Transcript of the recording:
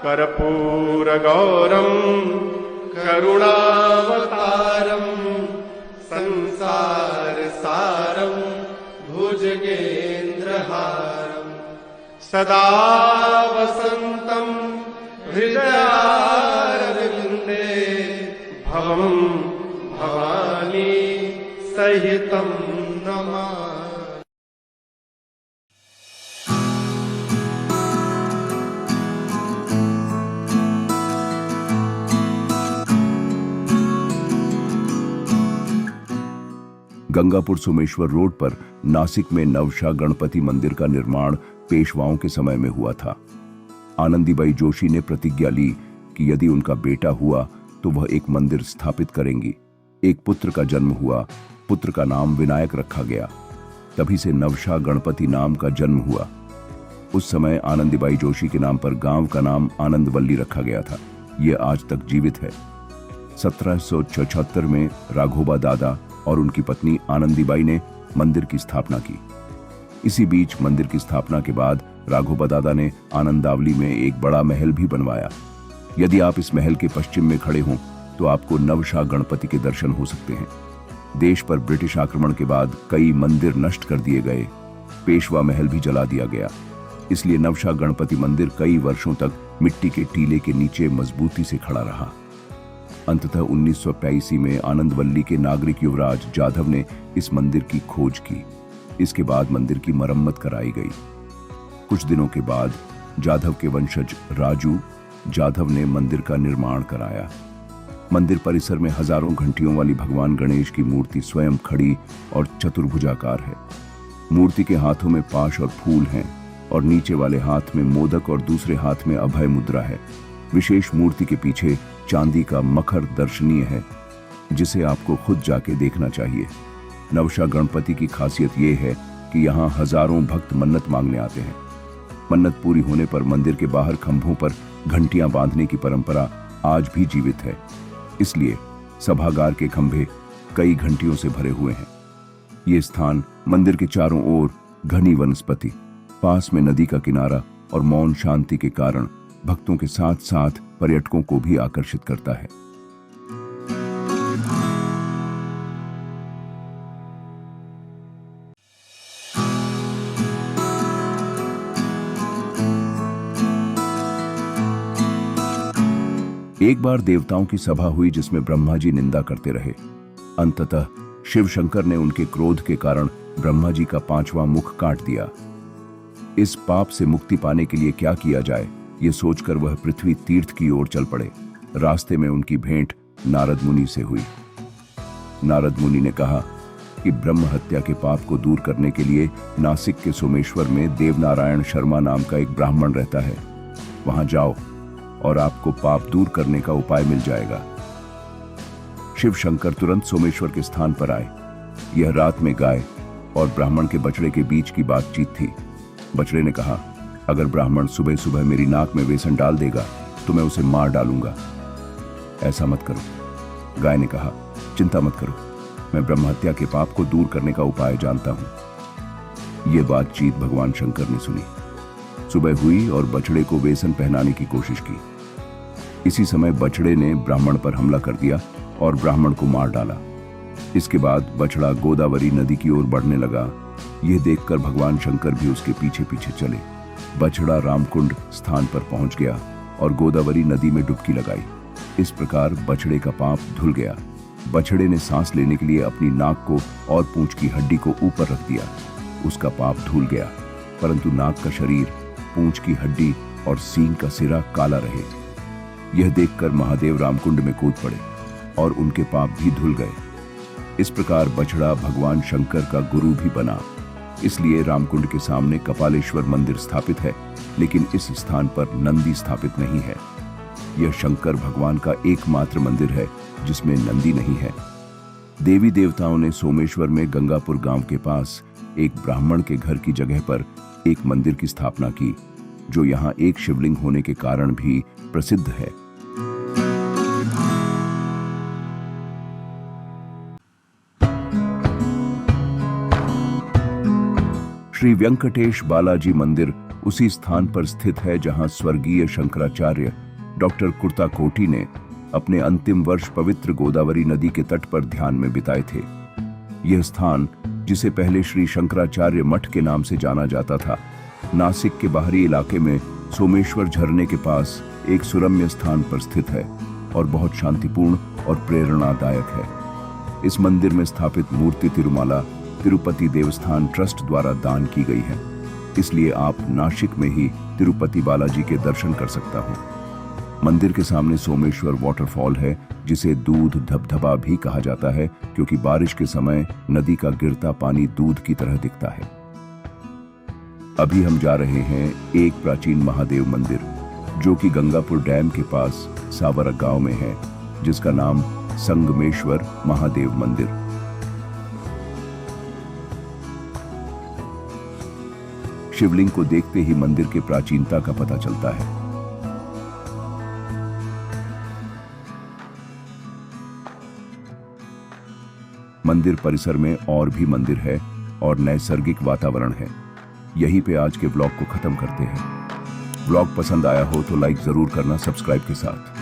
कर्पूरगौरं करुणावतारं संसारसारं भुजगेन्द्रहारं सदा वसन्तं हृदयारविन्दे भवं भवानी सहितं नमामि। गंगापुर सोमेश्वर रोड पर नासिक में नवशा गणपति मंदिर का निर्माण पेशवाओं के समय में हुआ था। आनंदीबाई जोशी ने प्रतिज्ञा ली कि यदि उनका बेटा हुआ तो वह एक मंदिर स्थापित करेंगी। एक पुत्र का जन्म हुआ, पुत्र का नाम विनायक रखा गया। तभी से नवशा गणपति नाम का जन्म हुआ। उस समय आनंदीबाई जोशी के नाम पर गांव का नाम आनंदवल्ली रखा गया था। यह आज तक जीवित है। 1776 में राघोबा दादा और उनकी पत्नी आनंदीबाई ने मंदिर की स्थापना की। इसी बीच मंदिर की स्थापना के बाद राघोबा दादा ने आनंदावली में एक बड़ा महल भी बनवाया। यदि आप इस महल के पश्चिम में खड़े हों तो आपको नवशा गणपति के दर्शन हो सकते हैं। देश पर ब्रिटिश आक्रमण के बाद कई मंदिर नष्ट कर दिए गए, पेशवा महल भी जला दिया गया। इसलिए नवशा गणपति मंदिर कई वर्षों तक मिट्टी के टीले के नीचे मजबूती से खड़ा रहा। अंततः 1982 में आनंदवल्ली के नागरिक युवराज जाधव ने इस मंदिर की खोज की। इसके बाद मंदिर की मरम्मत कराई गई। कुछ दिनों के बाद जाधव के वंशज राजू जाधव ने मंदिर का निर्माण कराया। मंदिर परिसर में हजारों घंटियों वाली भगवान गणेश की मूर्ति स्वयं खड़ी और चतुर्भुजाकार है। मूर्ति के हाथों में पाश और फूल हैं और नीचे वाले हाथ में मोदक और दूसरे हाथ में अभय मुद्रा है। विशेष मूर्ति के पीछे चांदी का मखर दर्शनीय है, जिसे आपको खुद जाके देखना चाहिए। नवशा गणपति की खासियत यह है कि यहाँ हजारों भक्त मन्नत मांगने आते हैं। मन्नत पूरी होने पर मंदिर के बाहर खंभों पर घंटियां बांधने की परंपरा आज भी जीवित है। इसलिए सभागार के खंभे कई घंटियों से भरे हुए हैं। ये स्थान मंदिर के चारों ओर घनी वनस्पति, पास में नदी का किनारा और मौन शांति के कारण भक्तों के साथ साथ पर्यटकों को भी आकर्षित करता है। एक बार देवताओं की सभा हुई जिसमें ब्रह्मा जी निंदा करते रहे। अंततः शिव शंकर ने उनके क्रोध के कारण ब्रह्मा जी का 5वां मुख काट दिया। इस पाप से मुक्ति पाने के लिए क्या किया जाए, ये सोचकर वह पृथ्वी तीर्थ की ओर चल पड़े। रास्ते में उनकी भेंट नारद मुनि से हुई। नारद मुनि ने कहा कि ब्रह्म हत्या के पाप को दूर करने के लिए नासिक के सोमेश्वर में देवनारायण शर्मा नाम का एक ब्राह्मण रहता है। वहां जाओ और आपको पाप दूर करने का उपाय मिल जाएगा। शिव शंकर तुरंत सोमेश्वर के स्थान पर आए। यह रात में गाय और ब्राह्मण के बछड़े के बीच की बातचीत थी। बछड़े ने कहा, अगर ब्राह्मण सुबह सुबह मेरी नाक में बेसन डाल देगा तो मैं उसे मार डालूंगा। ऐसा मत करो। गाय ने कहा, चिंता मत करो, मैं ब्रह्म हत्या के पाप को दूर करने का उपाय जानता हूं। यह बातचीत भगवान शंकर ने सुनी। सुबह हुई और बछड़े को बेसन पहनाने की कोशिश की। इसी समय बछड़े ने ब्राह्मण पर हमला कर दिया और ब्राह्मण को मार डाला। इसके बाद बछड़ा गोदावरी नदी की ओर बढ़ने लगा। यह देखकर भगवान शंकर भी उसके पीछे पीछे चले। बछड़ा रामकुंड स्थान पर पहुंच गया और गोदावरी नदी में डुबकी लगाई। इस प्रकार बछड़े का पाप धुल गया। बछड़े ने सांस लेने के लिए अपनी नाक को और पूंछ की हड्डी को ऊपर रख दिया। उसका पाप धुल गया, परंतु नाक का शरीर, पूंछ की हड्डी और सींग का सिरा काला रहे। यह देखकर महादेव रामकुंड में कूद पड़े और उनके पाप भी धुल गए। इस प्रकार बछड़ा भगवान शंकर का गुरु भी बना। इसलिए रामकुंड के सामने कपालेश्वर मंदिर स्थापित है, लेकिन इस स्थान पर नंदी स्थापित नहीं है। यह शंकर भगवान का एकमात्र मंदिर है जिसमें नंदी नहीं है। देवी देवताओं ने सोमेश्वर में गंगापुर गांव के पास एक ब्राह्मण के घर की जगह पर एक मंदिर की स्थापना की, जो यहाँ एक शिवलिंग होने के कारण भी प्रसिद्ध है। श्री वेंकटेश बालाजी मंदिर उसी स्थान पर स्थित है जहां स्वर्गीय शंकराचार्य डॉक्टर कुर्ताकोटी ने अपने अंतिम वर्ष पवित्र गोदावरी नदी के तट पर ध्यान में बिताए थे। यह स्थान, जिसे पहले श्री शंकराचार्य मठ के नाम से जाना जाता था, नासिक के बाहरी इलाके में सोमेश्वर झरने के पास एक सुरम्य स्थान पर स्थित है और बहुत शांतिपूर्ण और प्रेरणादायक है। इस मंदिर में स्थापित मूर्ति तिरुमाला तिरुपति देवस्थान ट्रस्ट द्वारा दान की गई है, इसलिए आप नासिक में ही तिरुपति बालाजी के दर्शन कर सकता हूँ। मंदिर के सामने सोमेश्वर वाटरफॉल है, जिसे दूध धबधबा भी कहा जाता है, क्योंकि बारिश के समय नदी का गिरता पानी दूध की तरह दिखता है। अभी हम जा रहे हैं एक प्राचीन महादेव मंदिर, जो कि गंगापुर डैम के पास सावरक गांव में है, जिसका नाम संगमेश्वर महादेव मंदिर। शिवलिंग को देखते ही मंदिर के प्राचीनता का पता चलता है। मंदिर परिसर में और भी मंदिर है और नैसर्गिक वातावरण है। यहीं पे आज के व्लॉग को खत्म करते हैं। व्लॉग पसंद आया हो तो लाइक जरूर करना सब्सक्राइब के साथ।